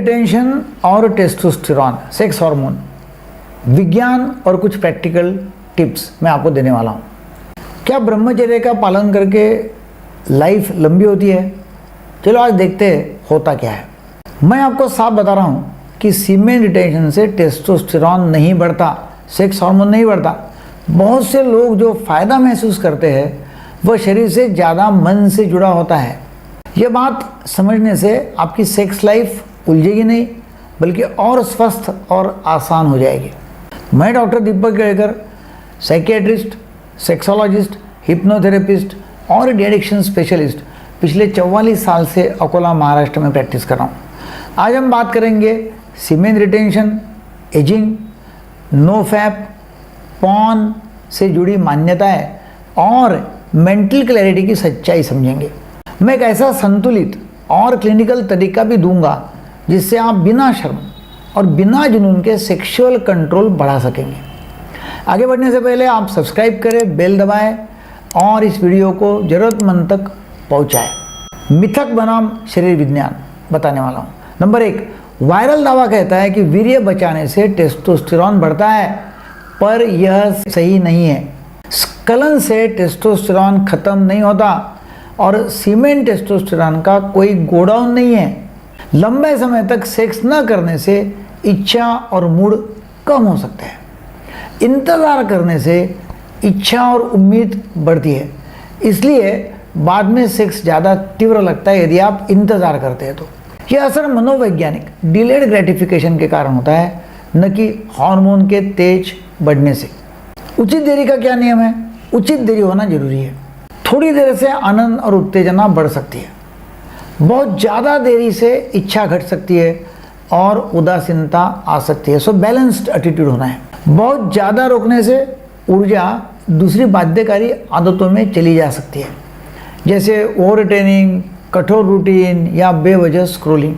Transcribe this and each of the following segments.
Retention और testosterone sex hormone, विज्ञान और कुछ प्रैक्टिकल टिप्स मैं आपको देने वाला हूँ। क्या ब्रह्मचर्य का पालन करके लाइफ लंबी होती है? चलो आज देखते हैं होता क्या है। मैं आपको साफ बता रहा हूँ कि सीमेन रिटेंशन से टेस्टोस्टेरॉन नहीं बढ़ता, सेक्स हार्मोन नहीं बढ़ता। बहुत से लोग जो फ़ायदा महसूस करते हैं वह शरीर से ज़्यादा मन से जुड़ा होता है। यह बात समझने से आपकी सेक्स लाइफ उलझेगी नहीं, बल्कि और स्वस्थ और आसान हो जाएगी। मैं डॉक्टर दीपक केळकर, साइकियाट्रिस्ट, सेक्सोलॉजिस्ट, हिप्नोथेरेपिस्ट और एडिक्शन स्पेशलिस्ट पिछले 44 साल से अकोला महाराष्ट्र में प्रैक्टिस कर रहा हूँ। आज हम बात करेंगे semen retention, edging, no fap, porn से जुड़ी मान्यताएं और मेंटल क्लैरिटी की सच्चाई समझेंगे। मैं एक ऐसा संतुलित और क्लिनिकल तरीका भी दूंगा जिससे आप बिना शर्म और बिना जुनून के सेक्सुअल कंट्रोल बढ़ा सकेंगे। आगे बढ़ने से पहले आप सब्सक्राइब करें, बेल दबाएं और इस वीडियो को ज़रूरतमंद तक पहुंचाएं। मिथक बनाम शरीर विज्ञान बताने वाला हूं। नंबर 1, वायरल दावा कहता है कि वीर्य बचाने से टेस्टोस्टेरॉन बढ़ता है, पर यह सही नहीं है। स्खलन से टेस्टोस्टेरॉन खत्म नहीं होता और सीमेन टेस्टोस्टेरॉन का कोई गोडाउन नहीं है। लंबे समय तक सेक्स न करने से इच्छा और मूड कम हो सकते हैं। इंतज़ार करने से इच्छा और उम्मीद बढ़ती है, इसलिए बाद में सेक्स ज़्यादा तीव्र लगता है यदि आप इंतज़ार करते हैं तो। यह असर मनोवैज्ञानिक डिलेड ग्रेटिफिकेशन के कारण होता है, न कि हार्मोन के तेज बढ़ने से। उचित देरी का क्या नियम है? उचित देरी होना जरूरी है। थोड़ी देर से आनंद और उत्तेजना बढ़ सकती है, बहुत ज़्यादा देरी से इच्छा घट सकती है और उदासीनता आ सकती है। सो बैलेंस्ड एटीट्यूड होना है। बहुत ज़्यादा रोकने से ऊर्जा दूसरी बाध्यकारी आदतों में चली जा सकती है, जैसे ओवर ट्रेनिंग, कठोर रूटीन या बेवजह स्क्रोलिंग।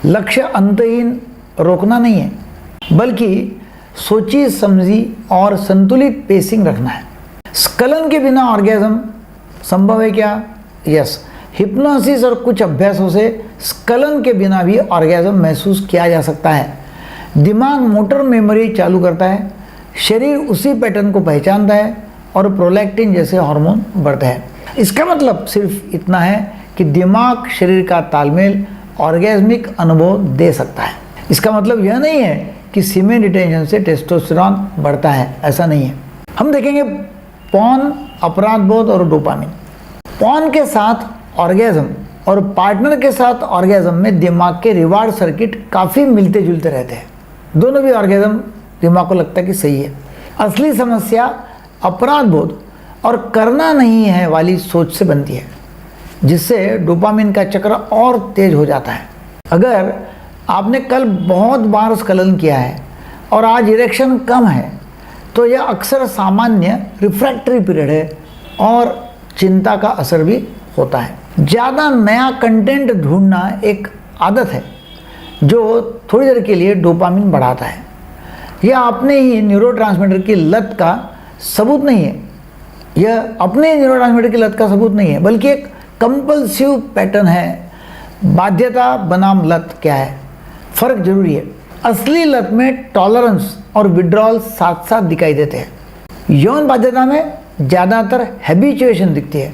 लक्ष्य अंतहीन रोकना नहीं है, बल्कि सोची समझी और संतुलित पेसिंग रखना है। स्खलन के बिना ऑर्गेज्म संभव है क्या? यस। हिप्नोसिस और कुछ अभ्यासों से स्खलन के बिना भी ऑर्गेज्म महसूस किया जा सकता है। दिमाग मोटर मेमोरी चालू करता है, शरीर उसी पैटर्न को पहचानता है और प्रोलैक्टिन जैसे हार्मोन बढ़ते हैं। इसका मतलब सिर्फ इतना है कि दिमाग शरीर का तालमेल ऑर्गेज्मिक अनुभव दे सकता है। इसका मतलब यह नहीं है कि सीमेन रिटेंशन से टेस्टोस्टेरॉन बढ़ता है, ऐसा नहीं है। हम देखेंगे पॉर्न, अपराध बोध और डोपामिन। पॉर्न के साथ ऑर्गेज्म और पार्टनर के साथ ऑर्गेज्म में दिमाग के रिवार्ड सर्किट काफ़ी मिलते जुलते रहते हैं। दोनों भी ऑर्गेज्म दिमाग को लगता है कि सही है। असली समस्या अपराध बोध और करना नहीं है वाली सोच से बनती है, जिससे डोपामिन का चक्र और तेज हो जाता है। अगर आपने कल बहुत बार स्खलन किया है और आज इरेक्शन कम है, तो यह अक्सर सामान्य रिफ्रैक्टरी पीरियड है और चिंता का असर भी होता है। ज़्यादा नया कंटेंट ढूंढना एक आदत है जो थोड़ी देर के लिए डोपामिन बढ़ाता है। यह अपने ही न्यूरोट्रांसमीटर की लत का सबूत नहीं है। यह अपने न्यूरोट्रांसमीटर की लत का सबूत नहीं है, बल्कि एक कंपल्सिव पैटर्न है। बाध्यता बनाम लत क्या है? फर्क जरूरी है। असली लत में टॉलरेंस और विड्रॉल साथ साथ दिखाई देते हैं। यौन बाध्यता में ज़्यादातर हैबिचुएशन दिखती है,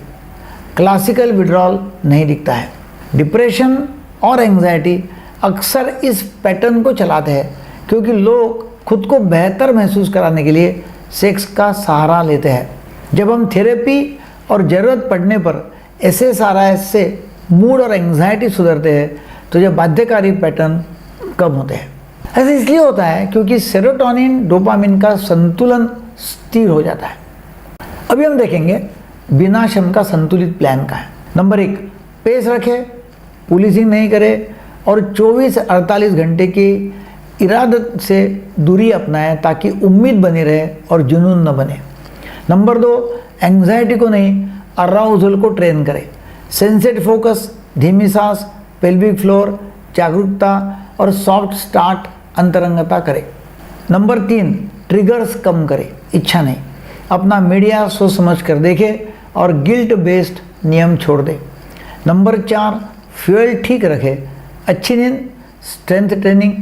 क्लासिकल विड्रॉल नहीं दिखता है। डिप्रेशन और एंग्जाइटी अक्सर इस पैटर्न को चलाते हैं, क्योंकि लोग खुद को बेहतर महसूस कराने के लिए सेक्स का सहारा लेते हैं। जब हम थेरेपी और ज़रूरत पड़ने पर SSRIs से मूड और एंग्जाइटी सुधरते हैं, तो यह बाध्यकारी पैटर्न कम होते हैं। ऐसा इसलिए होता है क्योंकि सेरोटोनिन डोपामिन का संतुलन स्थिर हो जाता है। अभी हम देखेंगे बिना श्रम का संतुलित प्लान का है। नंबर 1, पेस रखें, पुलिसिंग नहीं करें और 24-48 घंटे की इरादत से दूरी अपनाएं ताकि उम्मीद बनी रहे और जुनून न बने। नंबर 2, एंग्जाइटी को नहीं, अराउजल को ट्रेन करें। सेंसेट फोकस, धीमी सांस, पेल्विक फ्लोर, जागरूकता और सॉफ्ट स्टार्ट अंतरंगता करें। नंबर 3, ट्रिगर्स कम करें, इच्छा नहीं। अपना मीडिया सोच समझ कर देखें और गिल्ट बेस्ड नियम छोड़ दें। नंबर 4, फ्यूल ठीक रखें, अच्छी नींद, स्ट्रेंथ ट्रेनिंग,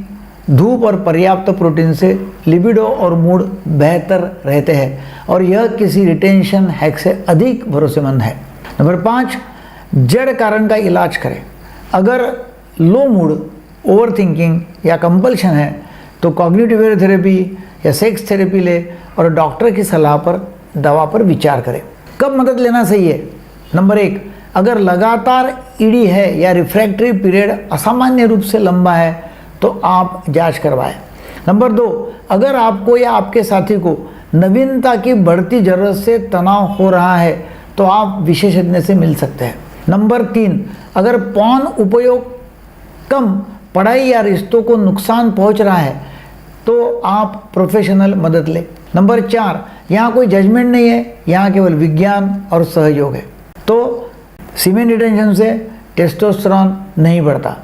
धूप और पर्याप्त प्रोटीन से लिबिडो और मूड बेहतर रहते हैं और यह किसी रिटेंशन हैक से अधिक भरोसेमंद है। नंबर 5, जड़ कारण का इलाज करें। अगर लो मूड, ओवर थिंकिंग या कंपल्शन है तो कॉग्निटिव थेरेपी या सेक्स थेरेपी ले और डॉक्टर की सलाह पर दवा पर विचार करें। कब मदद लेना सही है? नंबर 1, अगर लगातार ईडी है या रिफ्रैक्टरी पीरियड असामान्य रूप से लंबा है तो आप जांच करवाएं। नंबर 2, अगर आपको या आपके साथी को नवीनता की बढ़ती जरूरत से तनाव हो रहा है तो आप विशेषज्ञ से मिल सकते हैं। नंबर 3, अगर पॉर्न उपयोग कम, पढ़ाई या रिश्तों को नुकसान पहुंच रहा है तो आप प्रोफेशनल मदद लें। नंबर 4, यहाँ कोई जजमेंट नहीं है, यहाँ केवल विज्ञान और सहयोग है। तो सीमेन रिटेंशन से टेस्टोस्टेरोन नहीं बढ़ता,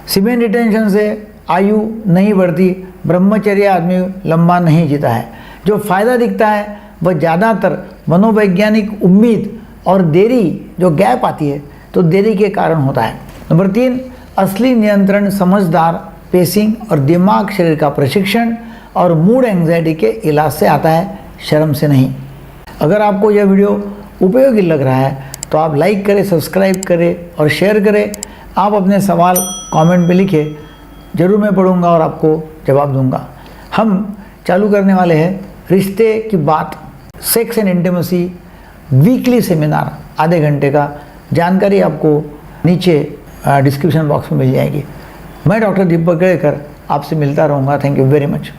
सीमेन रिटेंशन से आयु नहीं बढ़ती, ब्रह्मचर्य आदमी लंबा नहीं जीता है। जो फायदा दिखता है वह ज़्यादातर मनोवैज्ञानिक उम्मीद और देरी, जो गैप आती है तो देरी के कारण होता है। नंबर 3, असली नियंत्रण समझदार पेसिंग और दिमाग शरीर का प्रशिक्षण और मूड एंग्जाइटी के इलाज से आता है, शर्म से नहीं। अगर आपको यह वीडियो उपयोगी लग रहा है तो आप लाइक करें, सब्सक्राइब करें और शेयर करें। आप अपने सवाल कमेंट में लिखें, ज़रूर मैं पढ़ूंगा और आपको जवाब दूंगा। हम चालू करने वाले हैं रिश्ते की बात, sex and intimacy weekly seminar, आधे घंटे का। जानकारी आपको नीचे डिस्क्रिप्शन बॉक्स में मिल जाएगी। मैं डॉक्टर दीपक केड़कर आपसे मिलता रहूँगा। Thank you very much.